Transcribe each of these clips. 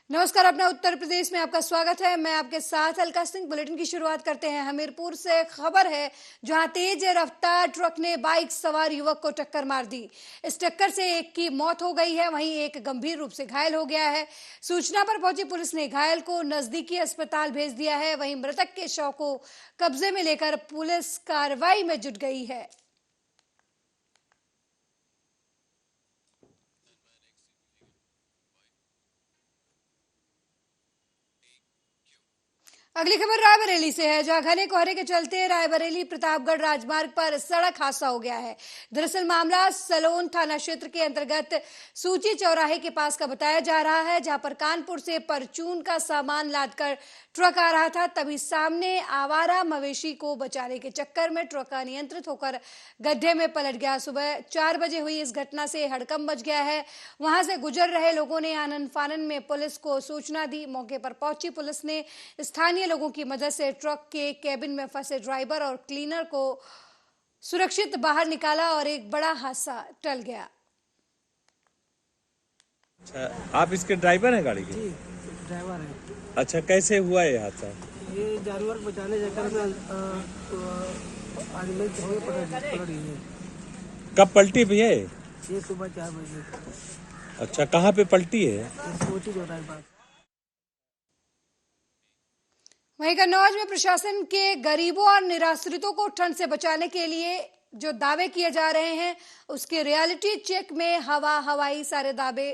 नमस्कार। अपना उत्तर प्रदेश में आपका स्वागत है। मैं आपके साथ अलका सिंह। बुलेटिन की शुरुआत करते हैं हमीरपुर से। खबर है जहां तेज रफ्तार ट्रक ने बाइक सवार युवक को टक्कर मार दी। इस टक्कर से एक की मौत हो गई है, वहीं एक गंभीर रूप से घायल हो गया है। सूचना पर पहुंची पुलिस ने घायल को नजदीकी अस्पताल भेज दिया है। वहीं मृतक के शव को कब्जे में लेकर पुलिस कार्रवाई में जुट गई है। अगली खबर रायबरेली से है, जहां घने कोहरे के चलते रायबरेली प्रतापगढ़ राजमार्ग पर सड़क हादसा हो गया है। दरअसल मामला सलोन थाना क्षेत्र के अंतर्गत सूची चौराहे के पास का बताया जा रहा है, जहां पर कानपुर से परचून का सामान लादकर ट्रक आ रहा था। तभी सामने आवारा मवेशी को बचाने के चक्कर में ट्रक अनियंत्रित होकर गड्ढे में पलट गया। सुबह 4 बजे हुई इस घटना से हड़कंप मच गया है। वहां से गुजर रहे लोगों ने आनन फानन में पुलिस को सूचना दी। मौके पर पहुंची पुलिस ने स्थानीय लोगों की मदद से ट्रक के केबिन में फंसे ड्राइवर और क्लीनर को सुरक्षित बाहर निकाला और एक बड़ा हादसा टल गया। अच्छा, आप इसके ड्राइवर हैं गाड़ी के? जी, ड्राइवर है। अच्छा, कैसे हुआ ये हादसा? ये जानवर बचाने चक्कर में आदमी पलट गई है। कब पलटी भैया? ये सुबह 4 बजे। अच्छा, कहाँ पे पलटी है? सोची चौराहे पास। वहीं कन्नौज में प्रशासन के गरीबों और निराश्रितों को ठंड से बचाने के लिए जो दावे किए जा रहे हैं, उसके रियलिटी चेक में हवाई सारे दावे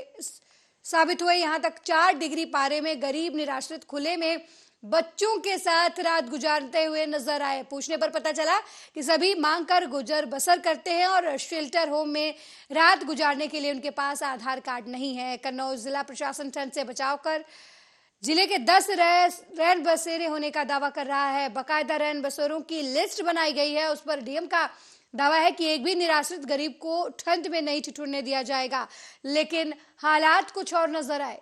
साबित हुए। यहां तक 4 डिग्री पारे में गरीब निराश्रित खुले में बच्चों के साथ रात गुजारते हुए नजर आए। पूछने पर पता चला कि सभी मांग कर गुजर बसर करते हैं और शेल्टर होम में रात गुजारने के लिए उनके पास आधार कार्ड नहीं है। कन्नौज जिला प्रशासन ठंड से बचाव कर जिले के 10 रैन बसेरे होने का दावा कर रहा है। बाकायदा रैन बसेरों की लिस्ट बनाई गई है। उस पर डीएम का दावा है कि एक भी निराश्रित गरीब को ठंड में नहीं ठिठुरने दिया जाएगा, लेकिन हालात कुछ और नजर आए।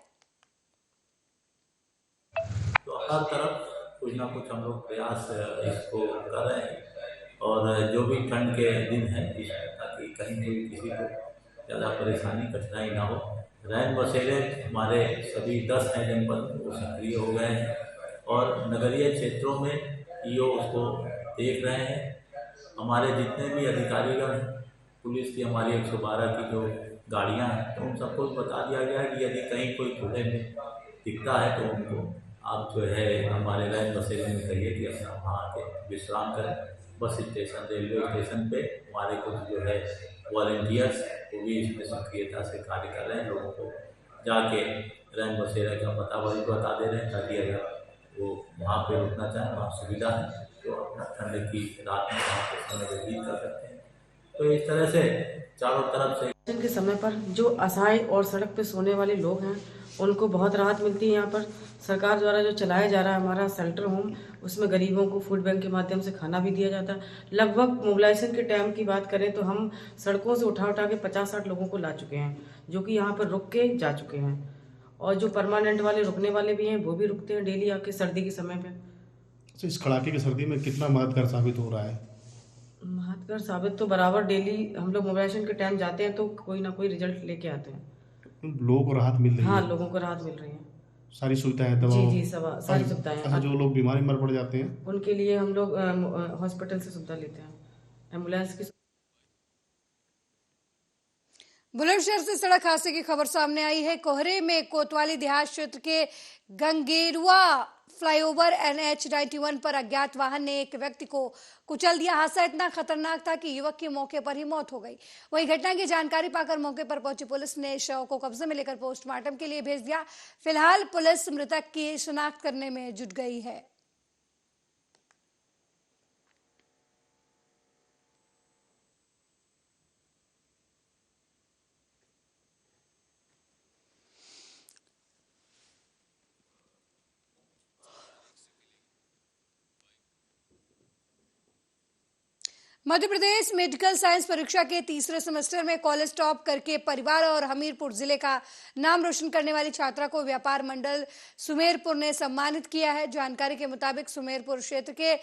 तो हर तरफ कुछ ना कुछ हम लोग प्रयास इसको कर रहे हैं और जो भी ठंड के दिन है ताकि कहीं कोई किसी को ज़्यादा परेशानी कठिनाई ना हो। रैन बसेरे हमारे सभी 10 हैं जनपद, वो सक्रिय हो गए हैं और नगरीय क्षेत्रों में ईओ उसको देख रहे हैं। हमारे जितने भी अधिकारीगण हैं, पुलिस की हमारी 112 की जो गाड़ियां हैं, तो उन सबको बता दिया गया है कि यदि कहीं कोई खुले में दिखता है तो उनको आप जो है हमारे रैन बसेरे में कहिए कि अपना वहाँ आके विश्राम करें। बस स्टेशन, रेलवे स्टेशन पे हमारे कुछ जो है वॉलंटियर्स वो भी इसमें सक्रियता से कार्य कर रहे हैं। लोगों को जाके रैन बसेरा का पता वही बता दे रहे हैं ताकि अगर वो वहाँ पे रुकना चाहें, वहाँ सुविधा है तो अपना ठंड की रात में वहाँ पे समय व्यतीत कर सकते हैं। तो इस तरह से चारों तरफ से के समय पर जो असहाय और सड़क पे सोने वाले लोग हैं उनको बहुत राहत मिलती है। यहाँ पर सरकार द्वारा जो चलाया जा रहा है हमारा शेल्टर होम, उसमें गरीबों को फूड बैंक के माध्यम से खाना भी दिया जाता है। लगभग मोबिलाइजेशन के टाइम की बात करें तो हम सड़कों से उठा के 50-60 लोगों को ला चुके हैं, जो कि यहाँ पर रुक के जा चुके हैं। और जो परमानेंट वाले रुकने वाले भी हैं वो भी रुकते हैं डेली आके सर्दी के समय पे। तो इस कड़ाके की सर्दी में कितना मददगार साबित हो रहा है? मददगार साबित तो बराबर डेली हम लोग मोबिलाइजेशन के टाइम जाते हैं तो कोई ना कोई रिजल्ट लेके आते हैं। लोगों को राहत मिल रही है? हाँ, लोगों को राहत मिल रही है। सारी सुविधाएं, दवा? जी, सारी सुविधाएं। अच्छा, जो लोग बीमारी मर पड़ जाते हैं उनके लिए हम लोग हॉस्पिटल से सुविधा लेते हैं, एम्बुलेंस की। बुलंदशहर से सड़क हादसे की खबर सामने आई है। कोहरे में कोतवाली देहात क्षेत्र के गंगेरुआ फ्लाईओवर NH-91 पर अज्ञात वाहन ने एक व्यक्ति को कुचल दिया। हादसा इतना खतरनाक था कि युवक की मौके पर ही मौत हो गई। वहीं घटना की जानकारी पाकर मौके पर पहुंची पुलिस ने शव को कब्जे में लेकर पोस्टमार्टम के लिए भेज दिया। फिलहाल पुलिस मृतक की शिनाख्त करने में जुट गई है। मध्य प्रदेश मेडिकल साइंस परीक्षा के तीसरे सेमेस्टर में कॉलेज टॉप करके परिवार और हमीरपुर जिले का नाम रोशन करने वाली छात्रा को व्यापार मंडल सुमेरपुर ने सम्मानित किया है। जानकारी के मुताबिक सुमेरपुर क्षेत्र के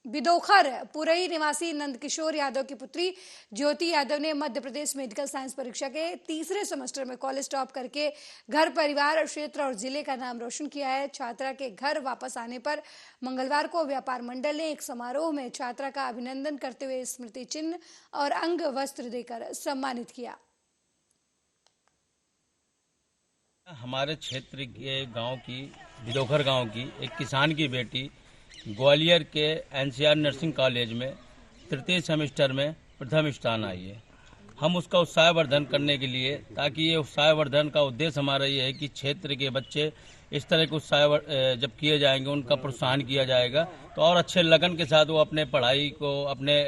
बिदोखर पुरई निवासी नंदकिशोर यादव की पुत्री ज्योति यादव ने मध्य प्रदेश मेडिकल साइंस परीक्षा के तीसरे सेमेस्टर में कॉलेज टॉप करके घर, परिवार, क्षेत्र और जिले का नाम रोशन किया है। छात्रा के घर वापस आने पर मंगलवार को व्यापार मंडल ने एक समारोह में छात्रा का अभिनंदन करते हुए स्मृति चिन्ह और अंग वस्त्र देकर सम्मानित किया। हमारे क्षेत्र के गांव की बिदोखर गांव की एक किसान की बेटी ग्वालियर के एनसीआर नर्सिंग कॉलेज में तृतीय सेमेस्टर में प्रथम स्थान आई है। हम उसका उत्साहवर्धन करने के लिए, ताकि ये उत्साहवर्धन का उद्देश्य हमारा ये है कि क्षेत्र के बच्चे इस तरह के उत्साह जब किए जाएंगे, उनका प्रोत्साहन किया जाएगा तो और अच्छे लगन के साथ वो अपने पढ़ाई को अपने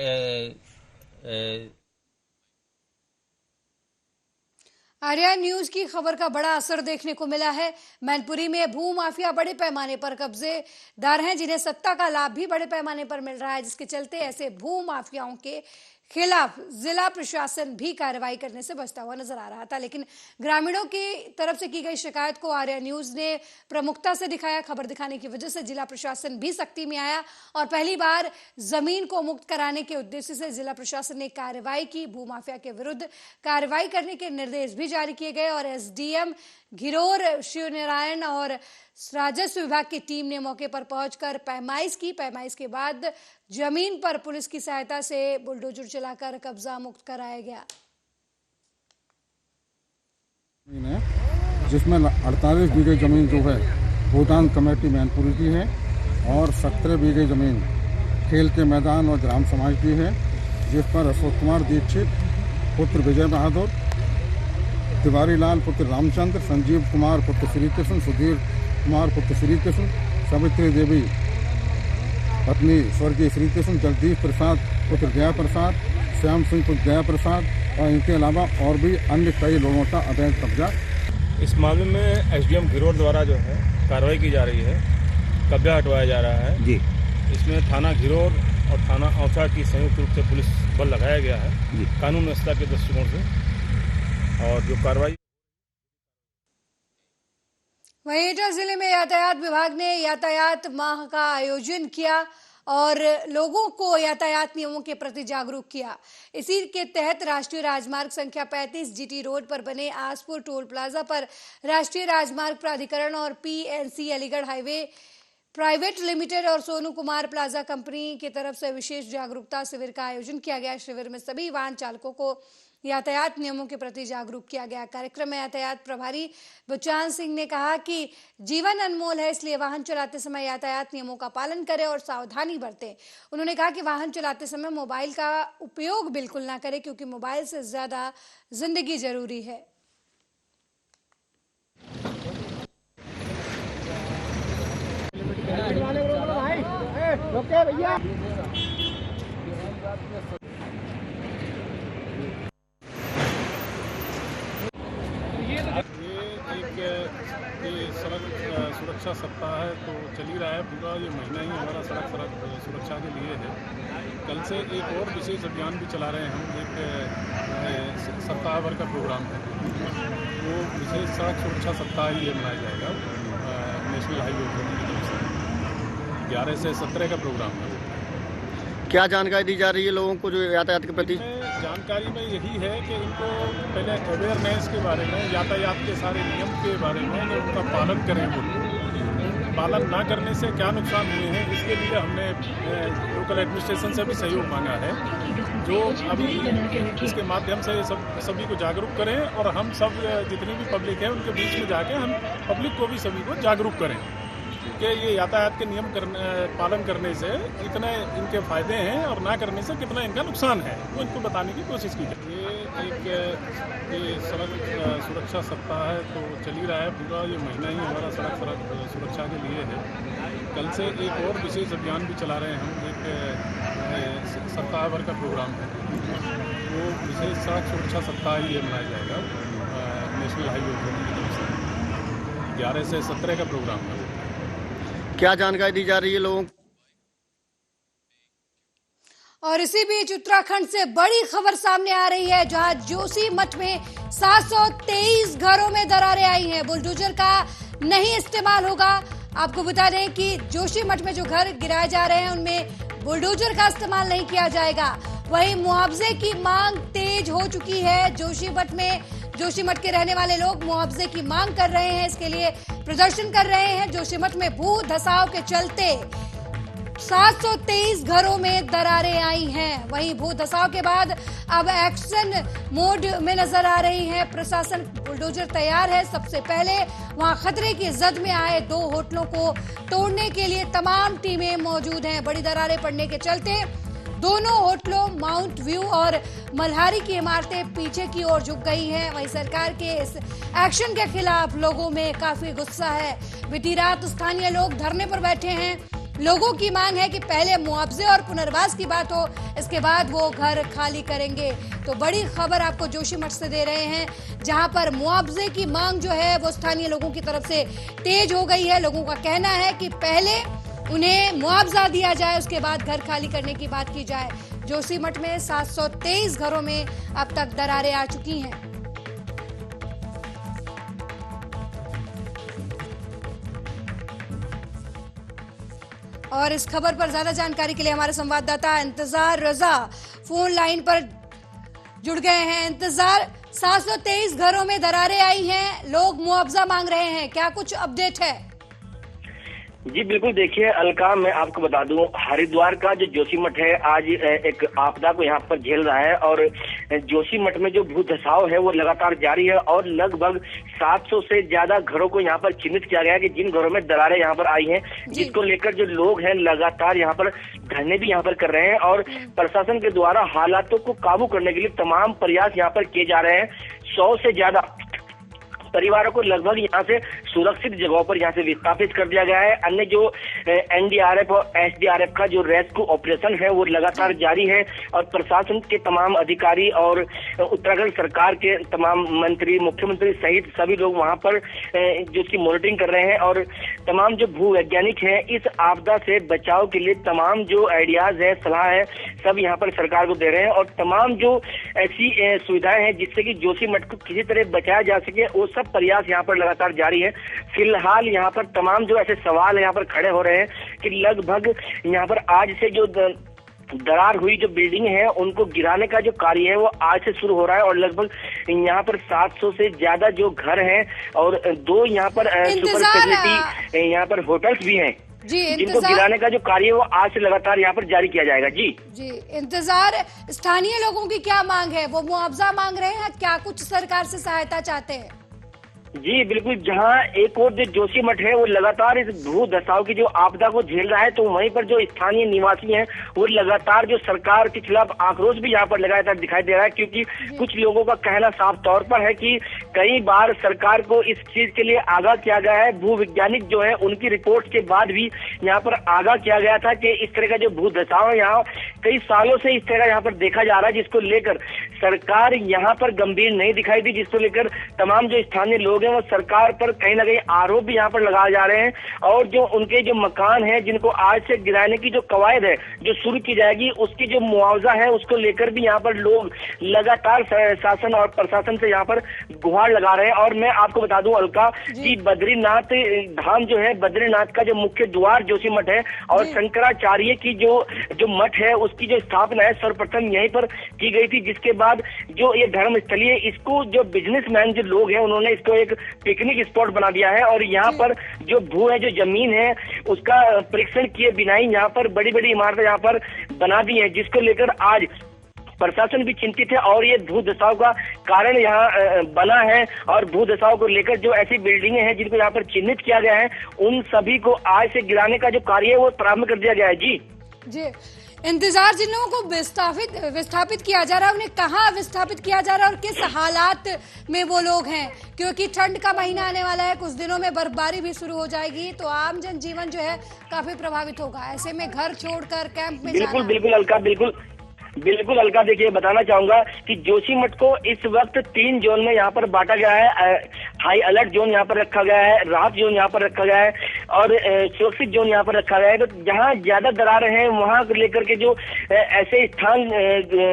आर्या न्यूज की खबर का बड़ा असर देखने को मिला है। मैनपुरी में भू माफिया बड़े पैमाने पर कब्जेदार हैं, जिन्हें सत्ता का लाभ भी बड़े पैमाने पर मिल रहा है, जिसके चलते ऐसे भू माफियाओं के खिलाफ जिला प्रशासन भी कार्रवाई करने से बचता हुआ नजर आ रहा था। लेकिन ग्रामीणों की तरफ से की गई शिकायत को आर्या न्यूज ने प्रमुखता से दिखाया। खबर दिखाने की वजह से जिला प्रशासन भी सख्ती में आया और पहली बार जमीन को मुक्त कराने के उद्देश्य से जिला प्रशासन ने कार्रवाई की। भूमाफिया के विरुद्ध कार्रवाई करने के निर्देश भी जारी किए गए और एसडीएम घिरोर शिवनारायण और राजस्व विभाग की टीम ने मौके पर पहुंचकर पैमाइश की। पैमाइश के बाद जमीन पर पुलिस की सहायता से बुलडोजर चलाकर कब्जा मुक्त कराया गया, जिसमें 48 बीघे जमीन जो है भूटान कमेटी मैनपुरी की है और 17 बीघे जमीन खेल के मैदान और ग्राम समाज की है, जिस पर अशोक कुमार दीक्षित पुत्र विजय बहादुर, तिवारी लाल पुत्र रामचंद्र, संजीव कुमार पुत्र श्री कृष्ण, सुधीर कुमार पुत्र श्री कृष्ण, सावित्री देवी पत्नी स्वर्गीय श्री कृष्ण, जगदीश प्रसाद पुत्र जया प्रसाद, श्याम सिंह पुत्र जया प्रसाद और इनके अलावा और भी अन्य कई लोगों का अवैध कब्जा। इस मामले में एसडीएम घिरोर द्वारा जो है कार्रवाई की जा रही है, कब्जा हटवाया जा रहा है जी। इसमें थाना घिरोर और थाना औसा की संयुक्त रूप से पुलिस बल लगाया गया है जी, कानून व्यवस्था के दृष्टिकोण से। और जो कार्रवाई वहीं एटा जिले में यातायात विभाग ने यातायात माह का आयोजन किया और लोगों को यातायात नियमों के प्रति जागरूक किया। इसी के तहत राष्ट्रीय राजमार्ग संख्या 35 जीटी रोड पर बने आसपुर टोल प्लाजा पर राष्ट्रीय राजमार्ग प्राधिकरण और PNC Aligarh highway private limited और सोनू कुमार प्लाजा कंपनी की तरफ से विशेष जागरूकता शिविर का आयोजन किया गया। शिविर में सभी वाहन चालकों को यातायात नियमों के प्रति जागरूक किया गया। कार्यक्रम में यातायात प्रभारी बचान सिंह ने कहा कि जीवन अनमोल है, इसलिए वाहन चलाते समय यातायात नियमों का पालन करें और सावधानी बरतें। उन्होंने कहा कि वाहन चलाते समय मोबाइल का उपयोग बिल्कुल ना करें, क्योंकि मोबाइल से ज्यादा जिंदगी जरूरी है। ये सड़क सुरक्षा सप्ताह है तो चल ही रहा है, पूरा ये महीना ही हमारा सड़क सुरक्षा के लिए है। कल से एक और विशेष अभियान भी चला रहे हैं हम, एक सप्ताह भर का प्रोग्राम है, वो विशेष सड़क सुरक्षा सप्ताह ही ये मनाया जाएगा नेशनल हाईवे अथॉरिटी की तरफ से। 11 से 17 का प्रोग्राम है। क्या जानकारी दी जा रही है लोगों को जो यातायात के प्रति? जानकारी में यही है कि इनको पहले अवेयरनेस के बारे में, यातायात के सारे नियम के बारे में उनका पालन करें। पालन ना करने से क्या नुकसान हुए हैं, इसके लिए हमने लोकल एडमिनिस्ट्रेशन से भी सहयोग मांगा है, जो अभी इसके माध्यम से सभी को जागरूक करें और हम सब जितनी भी पब्लिक है उनके बीच में जाके हम पब्लिक को भी सभी को जागरूक करें कि ये यातायात के नियम पालन करने से कितने इनके फायदे हैं और ना करने से कितना इनका नुकसान है, वो इनको बताने की कोशिश की जाए। ये सड़क सुरक्षा सप्ताह है तो चल ही रहा है, पूरा ये महीना ही हमारा सड़क सुरक्षा के लिए है। कल से एक और विशेष अभियान भी चला रहे हैं हम, एक सप्ताह भर का प्रोग्राम है, वो विशेष सड़क सुरक्षा सप्ताह ही ये मनाया जाएगा नेशनल हाईवे अथॉरिटी की तरफ से। 11 से 17 का प्रोग्राम है। क्या जानकारी दी जा रही है लोगों को? और इसी बीच उत्तराखंड से बड़ी खबर सामने आ रही है, जहां जोशी मठ में 723 घरों में दरारें आई हैं। बुलडोजर का नहीं इस्तेमाल होगा। आपको बता दें कि जोशी मठ में जो घर गिराए जा रहे हैं उनमें बुलडोजर का इस्तेमाल नहीं किया जाएगा। वहीं मुआवजे की मांग तेज हो चुकी है। जोशीमठ के रहने वाले लोग मुआवजे की मांग कर रहे हैं, इसके लिए प्रदर्शन कर रहे हैं। जोशीमठ में भू धसाव के चलते 723 घरों में दरारें आई हैं। वहीं भू धसाव के बाद अब एक्शन मोड में नजर आ रही है प्रशासन। बुलडोजर तैयार है। सबसे पहले वहां खतरे की जद में आए 2 होटलों को तोड़ने के लिए तमाम टीमें मौजूद हैं। बड़ी दरारें पड़ने के चलते दोनों होटलों माउंट व्यू और मल्हारी की इमारतें पीछे की ओर झुक गई हैं। वहीं सरकार के इस एक्शन के खिलाफ लोगों में काफी गुस्सा है। बीती रात स्थानीय लोग धरने पर बैठे हैं। लोगों की मांग है कि पहले मुआवजे और पुनर्वास की बात हो, इसके बाद वो घर खाली करेंगे। तो बड़ी खबर आपको जोशीमठ से दे रहे हैं, जहां पर मुआवजे की मांग जो है वो स्थानीय लोगों की तरफ से तेज हो गई है। लोगों का कहना है कि पहले उन्हें मुआवजा दिया जाए, उसके बाद घर खाली करने की बात की जाए। जोशीमठ में 723 घरों में अब तक दरारें आ चुकी हैं। और इस खबर पर ज्यादा जानकारी के लिए हमारे संवाददाता इंतजार रजा फोन लाइन पर जुड़ गए हैं। इंतजार, 723 घरों में दरारें आई हैं, लोग मुआवजा मांग रहे हैं, क्या कुछ अपडेट है? जी बिल्कुल, देखिए अलका, मैं आपको बता दूं, हरिद्वार का जो जोशीमठ है आज एक आपदा को यहाँ पर झेल रहा है और जोशीमठ में जो भू धसाव है वो लगातार जारी है और लगभग 700 से ज्यादा घरों को यहाँ पर चिन्हित किया गया है कि जिन घरों में दरारें यहाँ पर आई हैं, जिसको लेकर जो लोग हैं लगातार यहाँ पर धरने भी यहाँ पर कर रहे हैं और प्रशासन के द्वारा हालातों को काबू करने के लिए तमाम प्रयास यहाँ पर किए जा रहे हैं। 100 से ज्यादा परिवारों को लगभग यहाँ से सुरक्षित जगहों पर यहाँ से विस्थापित कर दिया गया है। अन्य जो एनडीआरएफ और एसडीआरएफ का जो रेस्क्यू ऑपरेशन है वो लगातार जारी है और प्रशासन के तमाम अधिकारी और उत्तराखंड सरकार के तमाम मंत्री, मुख्यमंत्री सहित सभी लोग वहाँ पर जो उसकी मॉनिटरिंग कर रहे हैं और तमाम जो भू वैज्ञानिक हैं इस आपदा से बचाव के लिए तमाम जो आइडियाज है, सलाह है, सब यहाँ पर सरकार को दे रहे हैं और तमाम जो ऐसी सुविधाएं हैं जिससे कि जोशीमठ को किसी तरह बचाया जा सके वो सब प्रयास यहाँ पर लगातार जारी है। फिलहाल यहाँ पर तमाम जो ऐसे सवाल यहाँ पर खड़े हो रहे हैं कि लगभग यहाँ पर आज से जो दरार हुई जो बिल्डिंग है उनको गिराने का जो कार्य है वो आज से शुरू हो रहा है और लगभग यहाँ पर 700 से ज्यादा जो घर हैं और 2 यहाँ पर सुपर स्पेशलिटी यहाँ पर होटल्स भी हैं जिनको गिराने का जो कार्य है वो आज से लगातार यहाँ पर जारी किया जाएगा। जी इंतजार, स्थानीय लोगों की क्या मांग है? वो मुआवजा मांग रहे हैं, क्या कुछ सरकार से सहायता चाहते हैं? जी बिल्कुल, जहां एक और जो जोशीमठ है वो लगातार इस भू धसाव की जो आपदा को झेल रहा है तो वहीं पर जो स्थानीय निवासी हैं वो लगातार जो सरकार के खिलाफ आक्रोश भी यहाँ पर लगातार दिखाई दे रहा है क्योंकि कुछ लोगों का कहना साफ तौर पर है कि कई बार सरकार को इस चीज के लिए आगाह किया गया है। भू वैज्ञानिक जो है उनकी रिपोर्ट के बाद भी यहाँ पर आगाह किया गया था कि इस तरह का जो भू धसाव है यहाँ कई सालों से इस तरह यहाँ पर देखा जा रहा है, जिसको लेकर सरकार यहाँ पर गंभीर नहीं दिखाई दी, जिसको लेकर तमाम जो स्थानीय लोग हैं वो सरकार पर कहीं ना कहीं आरोप भी यहाँ पर लगाए जा रहे हैं और जो उनके जो मकान हैं जिनको आज से गिराने की जो कवायद है जो शुरू की जाएगी उसकी जो मुआवजा है उसको लेकर भी यहाँ पर लोग लगातार शासन और प्रशासन से यहाँ पर गुहार लगा रहे हैं। और मैं आपको बता दूं अलका कि बद्रीनाथ धाम जो है, बद्रीनाथ का जो मुख्य द्वार जोशीमठ है और शंकराचार्य की जो मठ है उसकी जो स्थापना है सर्वप्रथम यहीं पर की गई थी, जिसके बाद जो ये धर्म स्थली है इसको जो बिजनेसमैन जो लोग हैं उन्होंने इसको एक पिकनिक स्पॉट बना दिया है और यहाँ पर जो भू है, जो जमीन है उसका परीक्षण किए बिना ही यहाँ पर बड़ी बड़ी इमारतें यहाँ पर बना दी है, जिसको लेकर आज प्रशासन भी चिंतित है और ये भू धसाव का कारण यहाँ बना है और भू धसाव को लेकर जो ऐसी बिल्डिंगें हैं जिनको यहाँ पर चिन्हित किया गया है उन सभी को आज से गिराने का जो कार्य है वो प्रारंभ कर दिया गया है। जी इंतजार, जिन लोगों को विस्थापित किया जा रहा है उन्हें कहाँ विस्थापित किया जा रहा है और किस हालात में वो लोग हैं? क्योंकि ठंड का महीना आने वाला है, कुछ दिनों में बर्फबारी भी शुरू हो जाएगी तो आम जनजीवन जो है काफी प्रभावित होगा। ऐसे में घर छोड़कर कैंप में बिल्कुल अलका, देखिए बताना चाहूंगा कि जोशीमठ को इस वक्त 3 जोन में यहाँ पर बांटा गया है। हाई अलर्ट जोन यहाँ पर रखा गया है, राहत जोन यहाँ पर रखा गया है और सुरक्षित जोन यहाँ पर रखा गया है। तो जहाँ ज्यादा दरारें हैं वहां को लेकर के जो ऐसे स्थान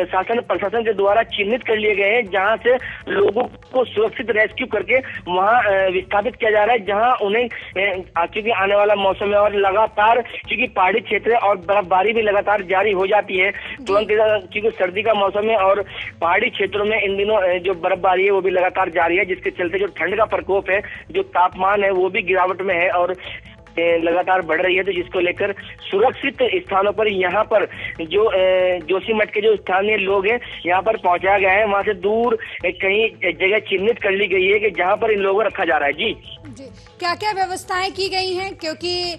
शासन प्रशासन के द्वारा चिन्हित कर लिए गए हैं जहाँ से लोगों को सुरक्षित रेस्क्यू करके वहाँ विस्थापित किया जा रहा है, जहाँ उन्हें क्योंकि आने वाला मौसम है और लगातार क्योंकि पहाड़ी क्षेत्र है और बर्फबारी भी लगातार जारी हो जाती है तुरंत, क्योंकि सर्दी का मौसम है और पहाड़ी क्षेत्रों में इन दिनों जो बर्फबारी है वो भी लगातार जारी है, जिसके चलते जो ठंड का प्रकोप है, जो तापमान है वो भी गिरावट में है और लगातार बढ़ रही है। तो जिसको लेकर सुरक्षित स्थानों पर यहाँ पर जो जोशीमठ के जो स्थानीय लोग हैं यहाँ पर पहुंचाया गया है, वहां से दूर कहीं जगह चिन्हित कर ली गई है कि जहाँ पर इन लोगों को रखा जा रहा है। जी क्या क्या व्यवस्थाएं की गई हैं, क्योंकि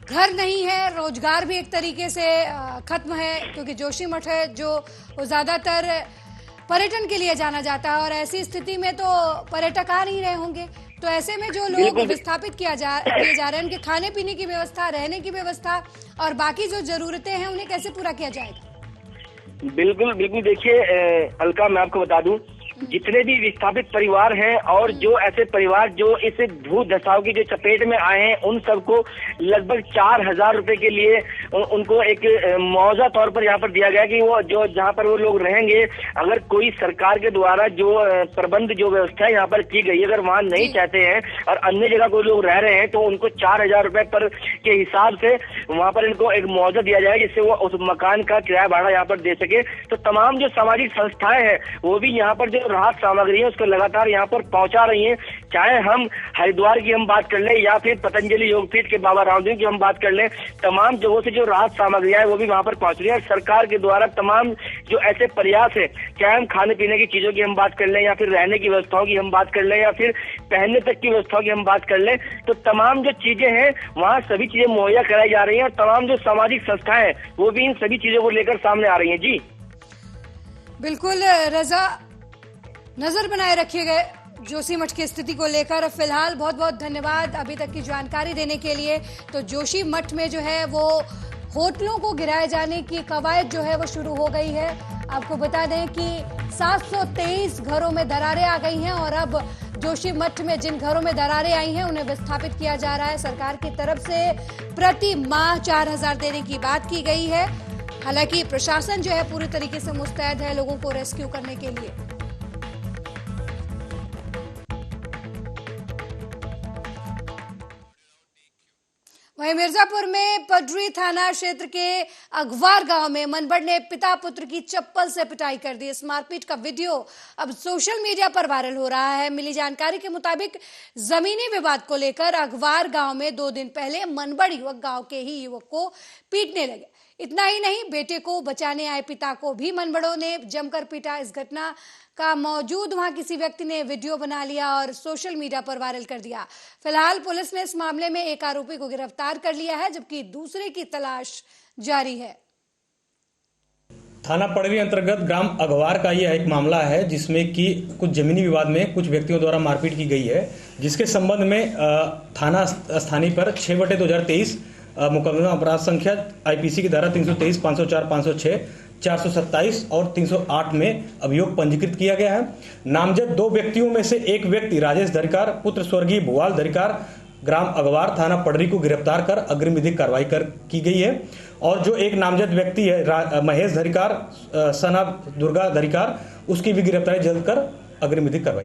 घर नहीं है, रोजगार भी एक तरीके से खत्म है, क्योंकि जोशीमठ है जो ज्यादातर पर्यटन के लिए जाना जाता है और ऐसी स्थिति में तो पर्यटक आ नहीं रहे होंगे, तो ऐसे में जो लोग विस्थापित किए जा रहे हैं उनके खाने पीने की व्यवस्था, रहने की व्यवस्था और बाकी जो जरूरतें हैं उन्हें कैसे पूरा किया जाएगा? बिल्कुल बिल्कुल, देखिए अलका, मैं आपको बता दूं जितने भी विस्थापित परिवार हैं और जो ऐसे परिवार जो इस भू धसाव की जो चपेट में आए हैं उन सबको लगभग 4,000 रुपए के लिए उनको एक मुआवजा तौर पर यहाँ पर दिया गया कि वो जो जहाँ पर वो लोग रहेंगे, अगर कोई सरकार के द्वारा जो प्रबंध जो व्यवस्था यहाँ पर की गई, अगर वहाँ नहीं चाहते हैं और अन्य जगह कोई लोग रह रहे हैं तो उनको 4,000 रुपए पर के हिसाब से वहाँ पर इनको एक मुआवजा दिया जाए जिससे वो उस मकान का किराया भाड़ा यहाँ पर दे सके। तो तमाम जो सामाजिक संस्थाएं हैं वो भी यहाँ पर जो राहत सामग्री है उसको लगातार यहाँ पर पहुंचा रही हैं, चाहे हम हरिद्वार की हम बात कर लें या फिर पतंजलि योगपीठ के बाबा रामदेव की हम बात कर लें, तमाम जगहों से जो राहत सामग्रियां है वो भी वहां पर पहुंच रही है। सरकार के द्वारा तमाम जो ऐसे प्रयास है, चाहे हम खाने पीने की चीजों की हम बात कर लें या फिर रहने की व्यवस्थाओं की हम बात कर लें या फिर पहनने तक की व्यवस्थाओं की हम बात कर लें, तो तमाम जो चीजें हैं वहाँ सभी चीजें मुहैया कराई जा रही है और तमाम जो सामाजिक संस्थाएं हैं वो भी इन सभी चीजों को लेकर सामने आ रही है। जी बिल्कुल रजा, नजर बनाए रखिए गए जोशीमठ की स्थिति को लेकर। फिलहाल बहुत बहुत धन्यवाद अभी तक की जानकारी देने के लिए। तो जोशीमठ में जो है वो होटलों को गिराए जाने की कवायद जो है वो शुरू हो गई है। आपको बता दें कि 723 घरों में दरारें आ गई हैं और अब जोशीमठ में जिन घरों में दरारें आई हैं उन्हें विस्थापित किया जा रहा है। सरकार की तरफ से प्रति माह 4,000 देने की बात की गई है। हालांकि प्रशासन जो है पूरी तरीके से मुस्तैद है लोगों को रेस्क्यू करने के लिए। वहीं मिर्जापुर में पडरी थाना क्षेत्र के अगवार गांव में मनबड़ ने पिता पुत्र की चप्पल से पिटाई कर दी। इस मारपीट का वीडियो अब सोशल मीडिया पर वायरल हो रहा है। मिली जानकारी के मुताबिक जमीनी विवाद को लेकर अगवार गांव में 2 दिन पहले मनबड़ युवक गांव के ही युवक को पीटने लगे। इतना ही नहीं, बेटे को बचाने आए पिता को भी मनबड़ों ने जमकर पीटा। इस घटना का मौजूद वहां किसी व्यक्ति ने वीडियो बना लिया और सोशल मीडिया पर वायरल कर दिया। फिलहाल पुलिस ने इस मामले में एक आरोपी को गिरफ्तार कर लिया है जबकि दूसरे की तलाश जारी है। थाना पड़री अंतर्गत ग्राम अगवार का यह एक मामला है जिसमें कि कुछ जमीनी विवाद में कुछ व्यक्तियों द्वारा मारपीट की गई है, जिसके संबंध में थाना स्थानीय पर 6/2023 मुकदमा अपराध संख्या आईपीसी की धारा 323, 504, 506, 427 और 308 में अभियोग पंजीकृत किया गया है। नामजद 2 व्यक्तियों में से एक व्यक्ति राजेश धरिकार पुत्र स्वर्गीय भुवाल धरिकार ग्राम अगवार थाना पडरी को गिरफ्तार कर अग्रिम विधिक कार्रवाई की गई है और जो एक नामजद व्यक्ति है महेश धरिकार सना दुर्गा धरिकार, उसकी भी गिरफ्तारी जल्द कर अग्रिम विधिक कार्रवाई।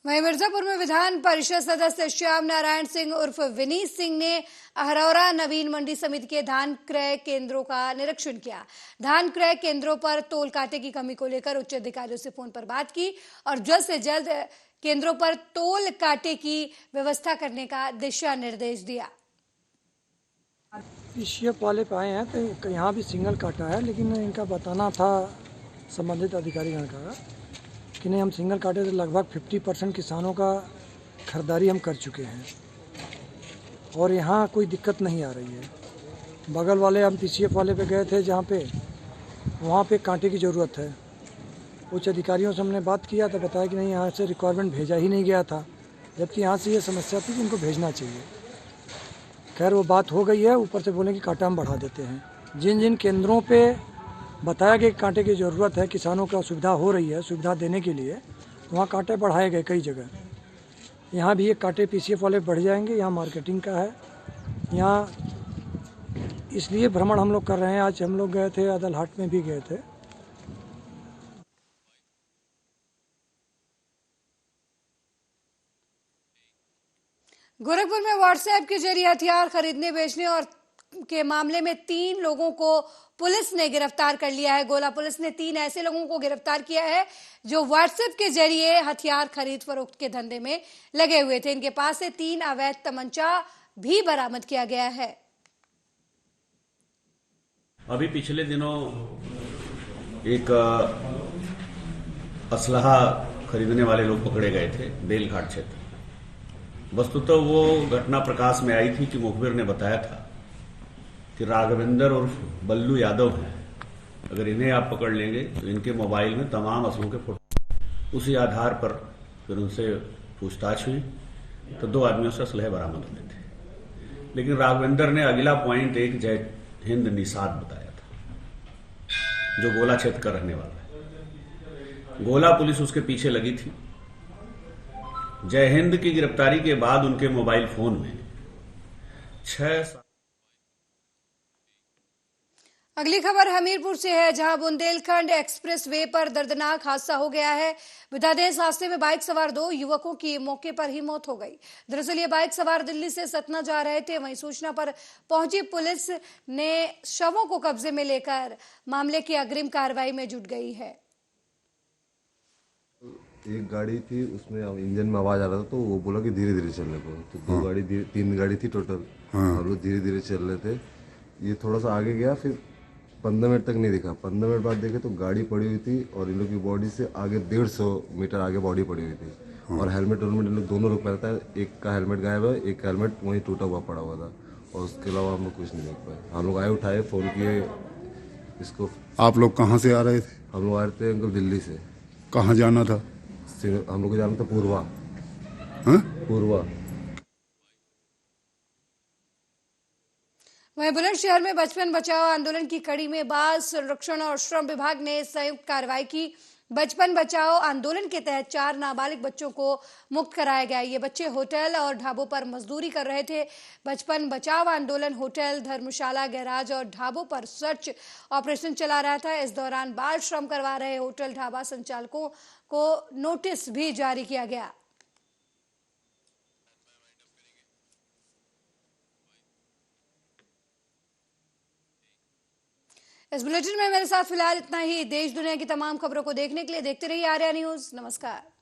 वहीं मिर्जापुर में विधान परिषद सदस्य श्याम नारायण सिंह उर्फ विनीत सिंह ने अहरौरा नवीन मंडी समिति के धान क्रय केंद्रों का निरीक्षण किया। धान क्रय केंद्रों पर तोल कांटे की कमी को लेकर उच्च अधिकारियों से फोन पर बात की और जल्द से जल्द केंद्रों पर तोल कांटे की व्यवस्था करने का दिशा निर्देश दिया। पीसीएफ वाले पे आए हैं तो यहाँ भी सिंगल काटा है, लेकिन इनका बताना था संबंधित अधिकारीगण का कि नहीं, हम सिंगल काटे से लगभग 50% किसानों का खरीदारी हम कर चुके हैं और यहाँ कोई दिक्कत नहीं आ रही है। बगल वाले हम पीसीएफ वाले पे गए थे जहाँ पे वहाँ पे कांटे की ज़रूरत है। उच्च अधिकारियों से हमने बात किया तो बताया कि नहीं, यहाँ से रिक्वायरमेंट भेजा ही नहीं गया था, जबकि यहाँ से ये समस्या थी कि इनको भेजना चाहिए। खैर वो बात हो गई है, ऊपर से बोले कि कांटा हम बढ़ा देते हैं। जिन जिन केंद्रों पे बताया कि कांटे की ज़रूरत है, किसानों का सुविधा हो रही है, सुविधा देने के लिए वहाँ कांटे बढ़ाए गए कई जगह। यहाँ भी ये कांटे पीसीएफ वाले बढ़ जाएंगे। यहाँ मार्केटिंग का है। यहाँ इसलिए भ्रमण हम लोग कर रहे हैं। आज हम लोग गए थे, अदल हाट में भी गए थे। गोरखपुर में व्हाट्सएप के जरिए हथियार खरीदने बेचने और के मामले में 3 लोगों को पुलिस ने गिरफ्तार कर लिया है। गोला पुलिस ने 3 ऐसे लोगों को गिरफ्तार किया है जो व्हाट्सएप के जरिए हथियार खरीद फरोख्त के धंधे में लगे हुए थे। इनके पास से 3 अवैध तमंचा भी बरामद किया गया है। अभी पिछले दिनों एक असलहा खरीदने वाले लोग पकड़े गए थे बेलघाट क्षेत्र। वस्तुतः वो घटना प्रकाश में आई थी कि मुखबिर ने बताया था कि राघवेंद्र और बल्लू यादव हैं, अगर इन्हें आप पकड़ लेंगे तो इनके मोबाइल में तमाम असलों के फोटो। उसी आधार पर फिर उनसे पूछताछ हुई तो 2 आदमियों से असलहे बरामद हुए थे। लेकिन राघवेंद्र ने अगला पॉइंट एक जय हिंद निषाद बताया था, जो गोला क्षेत्र का रहने वाला है। गोला पुलिस उसके पीछे लगी थी। जय हिंद की गिरफ्तारी के बाद उनके मोबाइल फोन में 6। अगली खबर हमीरपुर से है, जहां बुंदेलखंड एक्सप्रेस वे पर दर्दनाक हादसा हो गया है। बता दें, इस हादसे में बाइक सवार 2 युवकों की मौके पर ही मौत हो गई। दरअसल ये बाइक सवार दिल्ली से सतना जा रहे थे। वहीं सूचना पर पहुंची पुलिस ने शवों को कब्जे में लेकर मामले की अग्रिम कार्रवाई में जुट गई है। एक गाड़ी थी, उसमें इंजन में आवाज आ रहा था तो वो बोला कि धीरे धीरे चलने को। तो 2 गाड़ी 3 गाड़ी थी टोटल। हम लोग धीरे धीरे चल रहे थे। ये थोड़ा सा आगे गया, फिर 15 मिनट तक नहीं दिखा। 15 मिनट बाद देखे तो गाड़ी पड़ी हुई थी और इन लोग की बॉडी से आगे 150 मीटर आगे बॉडी पड़ी हुई थी। और हेलमेट इन लोग दोनों लोग पहनता है। एक का हेलमेट गायब है, एक का हेलमेट वहीं टूटा हुआ पड़ा हुआ था। और उसके अलावा हम लोग कुछ नहीं देख पाए। हम लोग आए, उठाए, फोन किए इसको। आप लोग कहाँ से आ रहे थे? हम लोग आ रहे थे अंकल दिल्ली से। कहाँ जाना था? हम लोग को जाना था पूर्वा। पूर्वा। वहीं बुलंदशहर में बचपन बचाओ आंदोलन की कड़ी में बाल संरक्षण और श्रम विभाग ने संयुक्त कार्रवाई की। बचपन बचाओ आंदोलन के तहत 4 नाबालिग बच्चों को मुक्त कराया गया। ये बच्चे होटल और ढाबों पर मजदूरी कर रहे थे। बचपन बचाओ आंदोलन होटल, धर्मशाला, गैराज और ढाबों पर सर्च ऑपरेशन चला रहा था। इस दौरान बाल श्रम करवा रहे होटल ढाबा संचालकों को नोटिस भी जारी किया गया। इस बुलेटिन में मेरे साथ फिलहाल इतना ही। देश दुनिया की तमाम खबरों को देखने के लिए देखते रहिए आर्या न्यूज। नमस्कार।